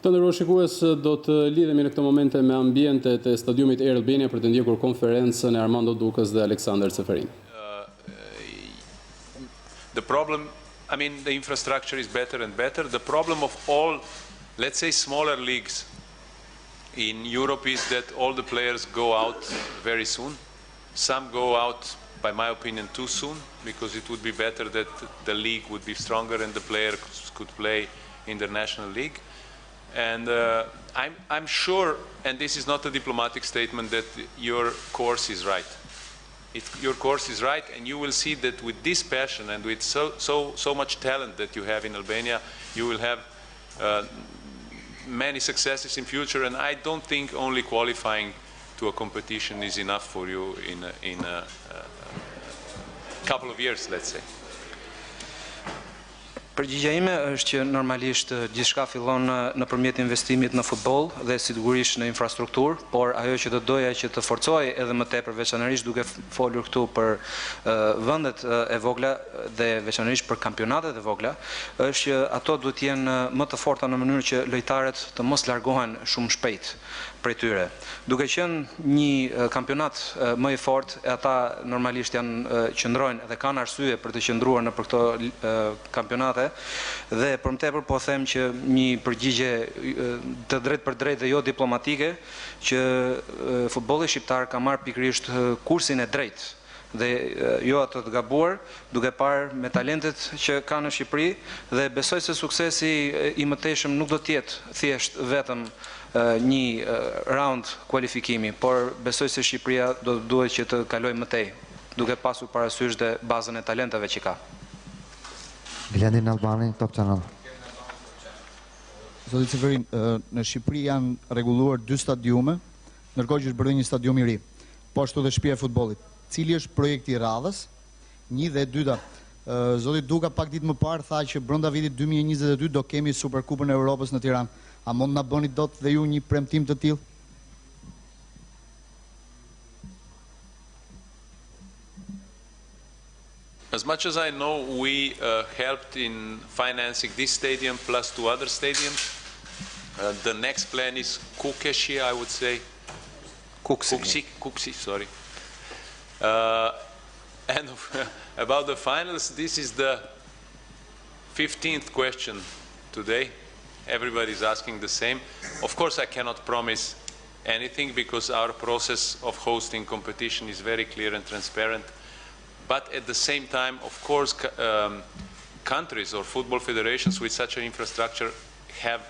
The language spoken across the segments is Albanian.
Të nderuar shikues, do të lidhemi në këtë momente me ambientet e stadiumit Air Albania për të ndjekur konferencën e Armand Dukës dhe Aleksandar Ceferin. The problem, I mean, the infrastructure is better and better. The problem of all, let's say, smaller leagues in Europe is that all the players go out very soon. Some go out, by my opinion, too soon, because it would be better that the league would be stronger and the players could play in the national league. And I'm sure, and this is not a diplomatic statement, that your course is right. Your course is right, and you will see that with this passion and with so much talent that you have in Albania, you will have many successes in future. And I don't think only qualifying to a competition is enough for you in a couple of years, let's say. Përgjigjja ime është që normalisht gjithçka fillon nëpërmjet investimit në futboll dhe sigurisht në infrastrukturë, por ajo që do doja që të forcoj edhe më tepër, veçanërisht duke folur këtu për vendet e vogla dhe veçanërisht për kampionatet e vogla, është që ato duhet të jenë më të forta në mënyrë që lojtarët të mos largohen shumë shpejt prej tyre. Duke qenë një kampionat më i fortë, ata normalisht janë qëndrojnë dhe kanë arsye për të qëndruar në për këto kampionate, dhe për më tepër po them që një përgjigje të drejtë për drejtë dhe jo diplomatike, që futbolli shqiptar ka marrë pikërisht kursin e drejtë dhe jo atë të gabuar, duke parë me talentet që ka në Shqipëri, dhe besoj se suksesi i mëtejshëm nuk do të jetë thjesht vetëm një round kualifikimi, por besoj se Shqipëria duhet që të kalojë më tej, duke pasur parasysh dhe bazën e talenteve që ka. Glendin Albani, Top Channel. Zoti Ceferin, në Shqipëri janë rregulluar 2 stadiume, ndërkohë që është bërë një stadium i ri, po ashtu dhe shtëpia e futbollit. Cili është projekti i radhës? 1 dhe 2. Zoti Duka pak ditë më parë tha që brenda vitit 2022 do kemi Superkupën e Europës në Tiranë. A mund na bëni dot dhe ju një premtim të tillë? As much as I know, we helped in financing this stadium plus 2 other stadiums. The next plan is Kukeshi, I would say. Kuksi, sorry. And about the finals, this is the 15th question today. Everybody is asking the same. Of course, I cannot promise anything because our process of hosting competition is very clear and transparent. But at the same time, of course, countries or football federations with such an infrastructure have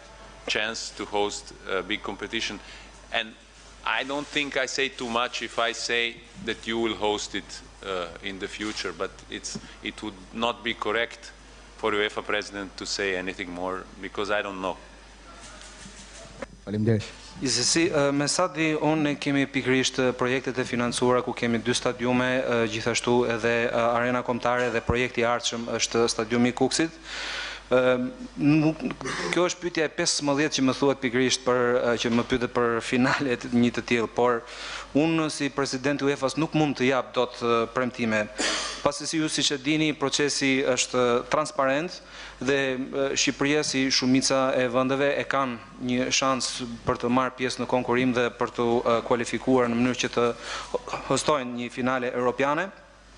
chance to host a big competition. And I don't think I say too much if I say that you will host it in the future, but it would not be correct for UEFA President to say anything more because I don't know. Faleminderit. Gjithsesi, me sa di unë kemi pikërisht projektet e financuara ku kemi 2 stadiume, gjithashtu edhe arena kombëtare dhe projekti i ardhshëm është stadiumi i Kuksit. Kjo është pyetja e 15 që më thuhet pikërisht që më pyetet për finalet një të tillë, por unë si presidenti UEFA-s nuk mund të jap dot premtime. Pasi si ju siç e dini, procesi është transparent dhe Shqipëria si shumica e vendeve e kanë një shans për të marrë pjesë në konkurrim dhe për të kualifikuar në mënyrë që të hostojnë një finale europiane.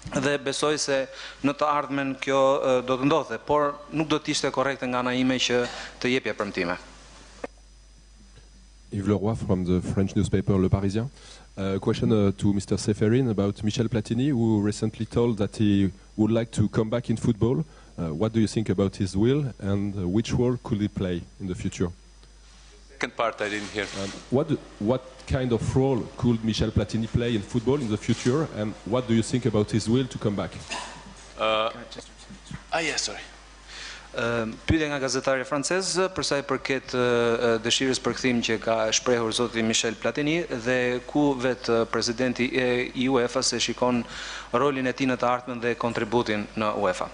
Dhe besoj se në të ardhmen kjo do të ndodhe, por nuk do të ishte korrekte nga ana ime që të jepja premtime. Yves Leroy from the French newspaper Le Parisien. A question to Mr. Ceferin about Michel Platini, who recently told that he would like to come back in football. What do you think about his will, and which role could he play in the future? Second part I didn't hear. What kind of role could Michel Platini play in football in the future, and what do you think about his will to come back? Yes, sorry. Pyetja nga gazetari francez për sa i përket dëshirës për kthim që ka shprehur zoti Michel Platini dhe ku vetë presidenti i UEFA-s e shikon rolin e tij në të ardhmen dhe kontributin në UEFA.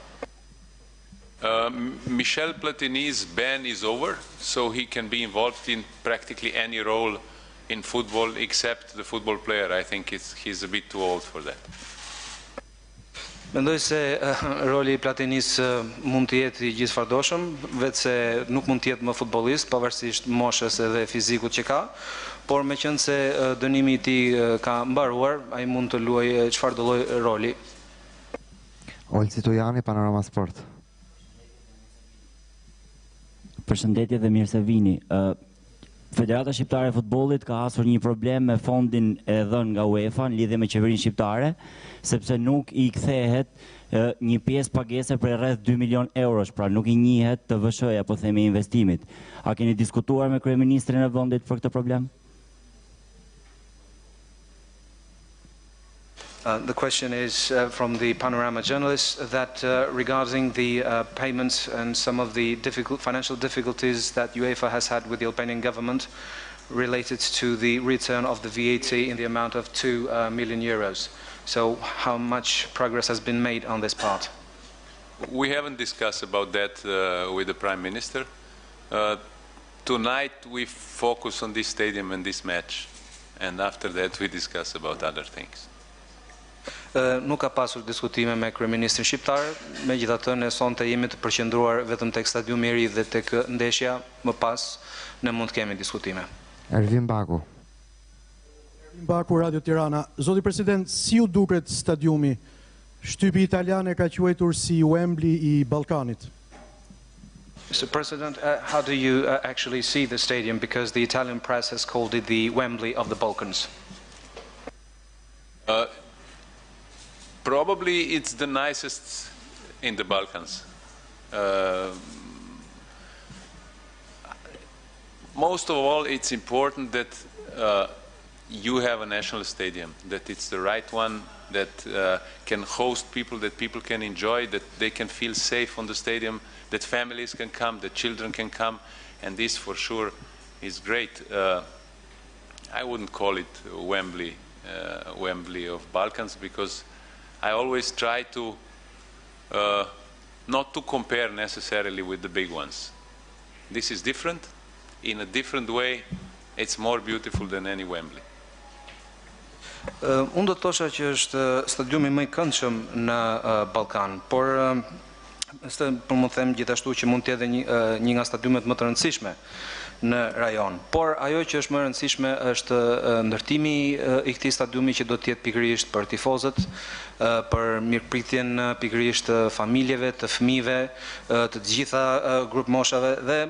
Michel Platini's ban is over, so he can be involved in practically any role in football except the football player. I think he's a bit too old for that. Mendoj se roli i Platinis mund të jetë i gjithëfardoshëm, vetë se nuk mund të jetë më futbollist, pavarësisht moshës edhe fizikut që ka, por meqenëse se dënimi i tij ka mbaruar, ai mund të luajë çfarë do lloj roli. Olci Tojani, Panorama Sport. Përshëndetje dhe mirë se vini. Federata Shqiptare e Futbollit ka hasur një problem me fondin e dhënë nga UEFA në lidhje me qeverinë shqiptare, sepse nuk i kthehet një pjesë pagese për rreth 2 milion eurosh, pra nuk i njihet të VSH-ja, po themi investimit. A keni diskutuar me kryeministrin e vendit për këtë problem? The question is from the Panorama journalist that regarding the payments and some of the financial difficulties that UEFA has had with the Albanian government related to the return of the VAT in the amount of 2 million euros. So how much progress has been made on this part? We haven't discussed about that with the Prime Minister. Tonight we focus on this stadium and this match, and after that we discuss about other things. Nuk ka pasur diskutime me kryeministrin shqiptar, megjithatë ne sonte jemi të përqendruar vetëm tek stadiumi i ri dhe tek ndeshja, më pas ne mund të kemi diskutime. Ervin Baku. Ervin Baku, Radio Tirana. Zoti President, si u duket stadiumi? Shtypi italian e ka quajtur si Wembley i Ballkanit. Mr. President, how do you actually see the stadium, because the Italian press has called it the Wembley of the Balkans? Probably it's the nicest in the Balkans. Most of all, it's important that you have a national stadium, that it's the right one, that can host people, that people can enjoy, that they can feel safe on the stadium, that families can come, that children can come, and this for sure is great. I wouldn't call it Wembley of Balkans, because I always try to not to compare necessarily with the big ones. This is different. In a different way, it's more beautiful than any Wembley. Unë do të thosha që është stadiumi më i këndshëm në Ballkan, por për më them gjithashtu që mund të jetë një nga stadiumet më të rëndësishme në rajon. Por ajo që është më e rëndësishme është ndërtimi i këtij stadiumi, që do të jetë pikërisht për tifozët, për mirëpritjen pikërisht të familjeve, të fëmijëve, të gjitha grup moshave, dhe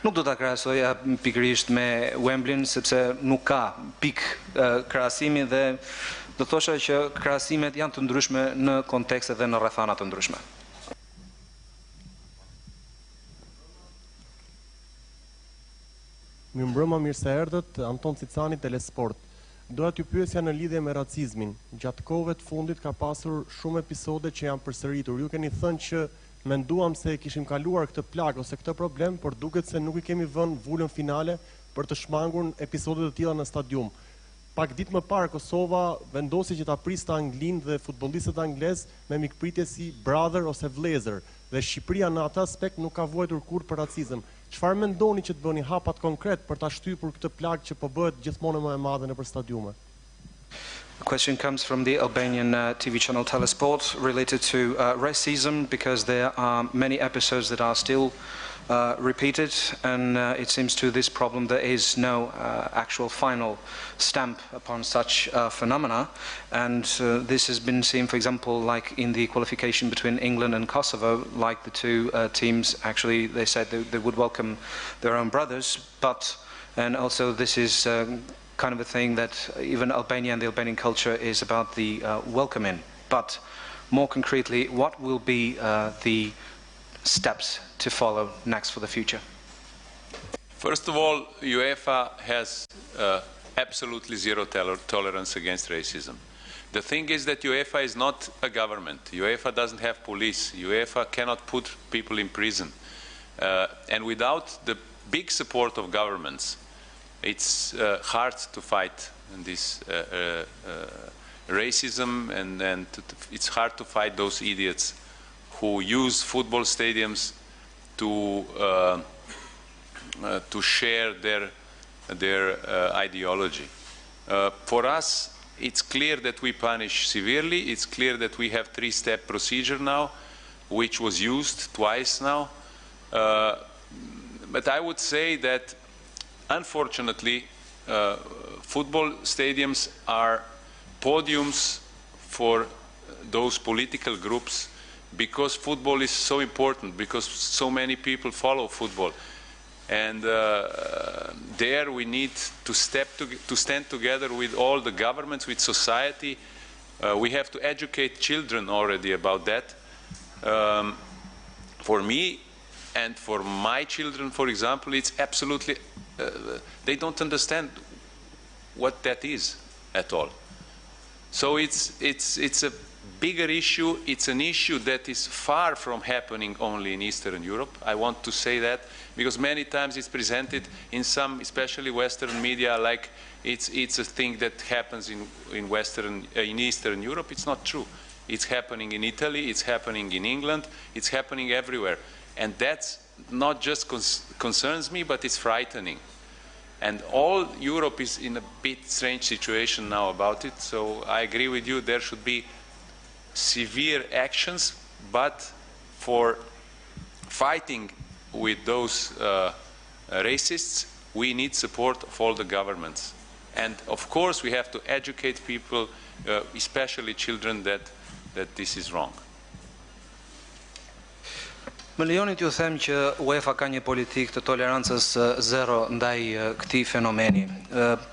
nuk do ta krahasoja pikërisht me Wembleyn, sepse nuk ka pikë krahasimi, dhe do thosha që krahasimet janë të ndryshme në kontekste dhe në rrethana të ndryshme. Mirëmbrëma, mirë se erdhët, Anton Cicani, Telesport. Doja t'ju pyesja në lidhje me racizmin. Gjatë kohëve të fundit ka pasur shumë episode që janë përsëritur. Ju keni thënë që menduam se kishim kaluar këtë plagë ose këtë problem, por duket se nuk i kemi vënë vulën finale për të shmangur episode të tilla në stadium. Pak ditë më parë Kosova vendosi që ta priste Anglinë dhe futbollistët anglez me mikpritje si brother ose vëllezër, dhe Shqipëria në atë aspekt nuk ka vuajtur kurrë për racizëm. Çfarë mendoni që të bëni hapat konkret për ta shtypur këtë plagë që po bëhet gjithmonë më e madhe nëpër stadiume? The question comes from the Albanian TV channel Telesport related to racism, because there are many episodes that are still repeated, and it seems to this problem there is no actual final stamp upon such phenomena, and this has been seen, for example, like in the qualification between England and Kosovo, like the two teams actually, they said they would welcome their own brothers, and also this is kind of a thing that even Albania and the Albanian culture is about the welcoming. But more concretely, what will be the steps to follow next for the future? First of all, UEFA has absolutely zero tolerance against racism. The thing is that UEFA is not a government. UEFA doesn't have police. UEFA cannot put people in prison. And without the big support of governments, it's hard to fight this racism, and it's hard to fight those idiots who use football stadiums to share their ideology. For us, it's clear that we punish severely. It's clear that we have three-step procedure now, which was used twice now. But I would say that, unfortunately, football stadiums are podiums for those political groups because football is so important, because so many people follow football. And there we need to stand together with all the governments, with society. We have to educate children already about that. For me and for my children, for example, it's absolutely, they don't understand what that is at all. So it's a bigger issue. It's an issue that is far from happening only in Eastern Europe. I want to say that because many times it's presented in some, especially Western media, like it's a thing that happens in Eastern Europe. It's not true. It's happening in Italy. It's happening in England. It's happening everywhere, and that's not just concerns me, but it's frightening. And all Europe is in a bit strange situation now about it. So I agree with you. There should be severe actions, but for fighting with those racists, we need support of all the governments. And of course, we have to educate people, especially children, that this is wrong. Më lejoni t'ju them që UEFA ka një politikë të tolerancës zero ndaj këtij fenomeni.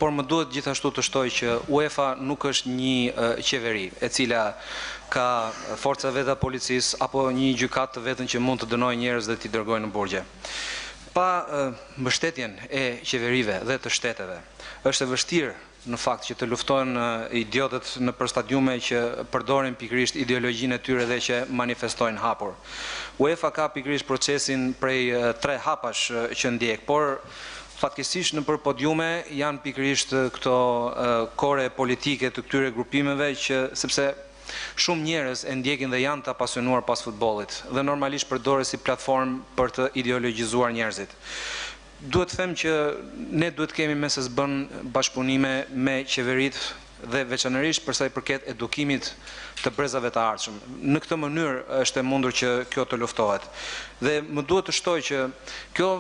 Por më duhet gjithashtu të shtoj që UEFA nuk është një qeveri e cila ka forca veta policisë apo një gjykat të vetën që mund të dënojë njerëz dhe t'i dërgojë në burgje. Pa mbështetjen e qeverive dhe të shteteve, është e vështirë në fakt që të luftojnë idiotët në për stadiume që përdorin pikërisht ideologjinë e tyre dhe që manifestojnë hapur. UEFA ka pikërisht procesin prej 3 hapash që ndjek, por fatkeqësisht në për podiume janë pikërisht këto kore politike të këtyre grupimeve që sepse shumë njerëz e ndjekin dhe janë të apasionuar pas futbollit dhe normalisht përdoren si platformë për të ideologjizuar njerëzit. Duhet të them që ne duhet kemi me se s'bën bashkëpunime me qeveritë dhe veçanërisht për sa i përket edukimit të brezave të ardhshëm. Në këtë mënyrë është e mundur që kjo të luftohet. Dhe më duhet të shtoj që kjo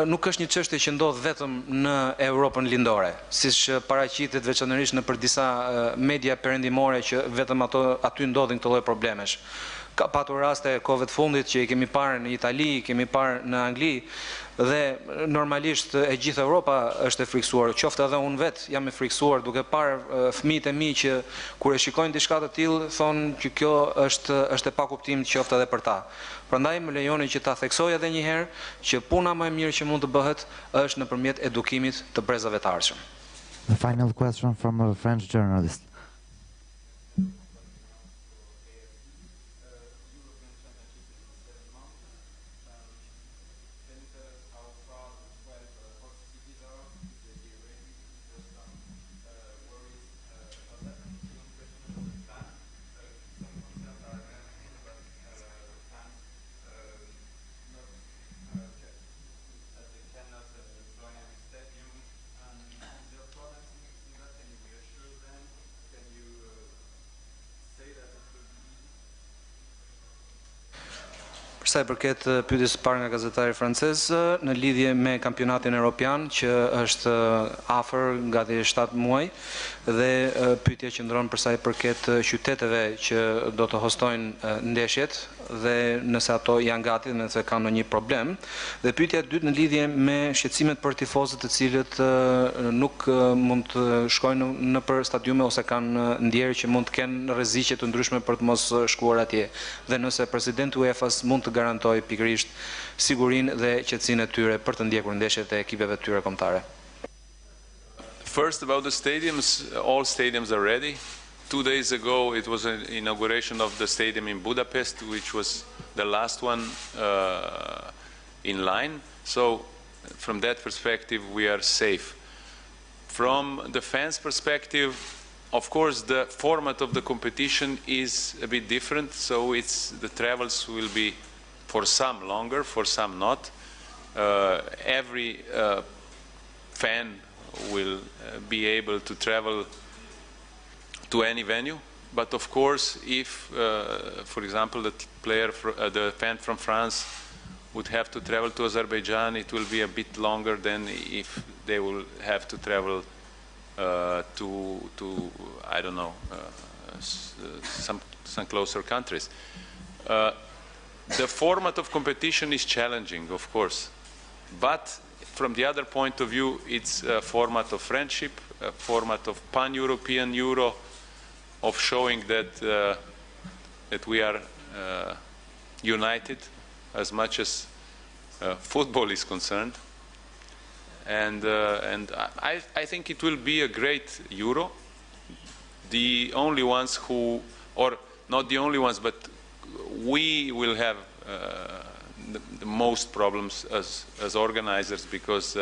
nuk është një çështje që ndodh vetëm në Europën lindore, siç paraqitet veçanërisht në për disa media perëndimore që vetëm aty ndodhin këtë lloj problemesh. Ka patur raste kohëve të fundit që i kemi parë në Itali, i kemi parë në Angli, dhe normalisht e gjithë Europa është e friksuar, qoftë edhe unë vetë jam e friksuar duke parë fëmijët e mi që kur e shikojnë diçka të tillë thonë që kjo është e pakuptim qoftë edhe për ta. Prandaj më lejoni që ta theksoj edhe një herë që puna më e mirë që mund të bëhet është nëpërmjet edukimit të brezave të ardhshëm. The final question from a French journalist. Sa i përket pyetjes së parë nga gazetari francez në lidhje me kampionatin evropian që është afër gati 7 muaj dhe pyetja qëndron për sa i përket qyteteve që do të hostojnë ndeshjet dhe nëse ato janë gati dhe nëse kanë ndonjë problem. Dhe pyetja e dytë në lidhje me shqetësimet për tifozët të cilët nuk mund të shkojnë në për stadiume ose kanë ndjerë që mund të kenë rreziqe të ndryshme për të mos shkuar atje. Dhe nëse presidenti UEFA-s mund të garantoj pikërisht sigurinë dhe qetësinë e tyre për të ndjekur ndeshjet e ekipeve të tyre kombëtare. First, about the stadiums, all stadiums are ready. 2 days ago, it was an inauguration of the stadium in Budapest, which was the last one in line. So, from that perspective, we are safe. From the fans' perspective, of course, the format of the competition is a bit different, so the travels will be for some longer, for some not. Every fan will be able to travel to any venue. But of course, if, for example, the fan from France would have to travel to Azerbaijan, it will be a bit longer than if they will have to travel to I don't know, some closer countries. The format of competition is challenging, of course, but from the other point of view, it's a format of friendship, a format of pan-European Euro, of showing that that we are united as much as football is concerned, and I think it will be a great Euro. The only ones who, or not the only ones, but we will have the most problems as organizers, because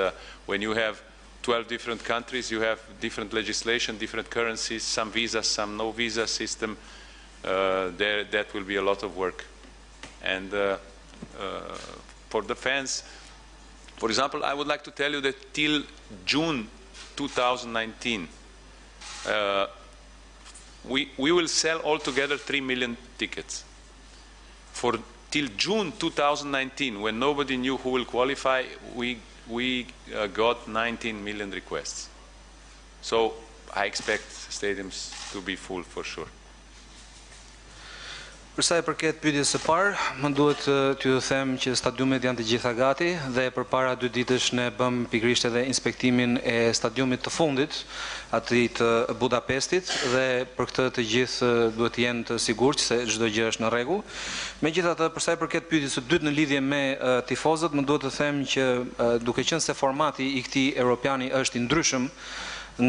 when you have 12 different countries, you have different legislation, different currencies, some visas, some no visa system. That will be a lot of work. And for the fans, for example, I would like to tell you that till June 2019, we will sell altogether 3 million tickets. Till June 2019, when nobody knew who will qualify, we got 19 million requests. So I expect stadiums to be full for sure. Për sa i përket pyetjes së parë, më duhet t'ju them që stadiumet janë të gjitha gati dhe përpara 2 ditësh ne bëm pikërisht edhe inspektimin e stadiumit të fundit, atij të Budapestit, dhe për këtë të gjithë duhet të jenë të sigurt se çdo gjë është në rregull. Megjithatë, për sa i përket pyetjes së dytë në lidhje me tifozët, më duhet të them që duke qenë se formati i këtij europiani është i ndryshëm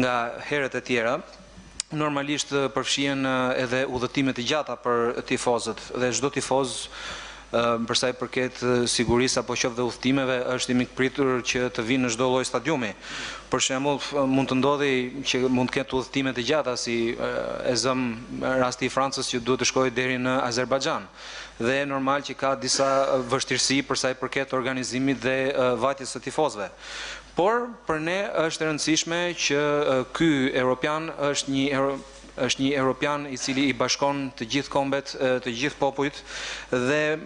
nga herët e tjera, normalisht përfshihen edhe udhëtime të gjata për tifozët, dhe çdo tifoz për sa i përket sigurisë apo qoftë dhe udhëtimeve është i mikpritur që të vinë në çdo lloj stadiumi. Për shembull, mund të ndodhi që mund të ketë udhëtime të gjata, si e zëm rasti i Francës që duhet të shkojë deri në Azerbajxhan. Dhe normal që ka disa vështirësi për sa i përket organizimit dhe vajtjes së tifozëve. Por për ne është e rëndësishme që ky europian është një europian i cili i bashkon të gjithë kombet, të gjithë popujt, dhe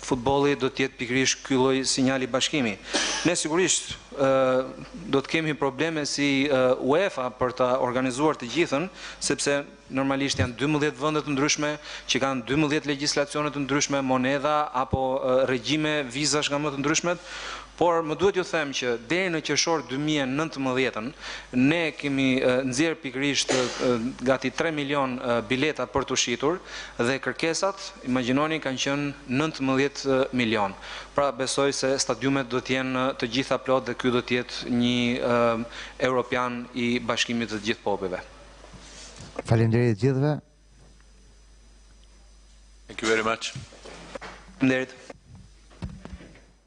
futbolli do të jetë pikërisht ky lloj sinjali bashkimi. Ne sigurisht do të kemi probleme si UEFA për ta organizuar të gjithën, sepse normalisht janë 12 vende të ndryshme që kanë 12 legjislacione të ndryshme, monedha apo regjime vizash nga më të ndryshmet. Por më duhet ju them që deri në qershor 2019 ne kemi nxjerr pikërisht gati 3 milion bileta për të shitur, dhe kërkesat, imagjinoni, kanë qenë 19 milion. Pra besoj se stadiumet do të jenë të gjitha plot dhe ky do të jetë një europian i bashkimit të gjithë popujve. Faleminderit gjithëve. Thank you very much. Faleminderit.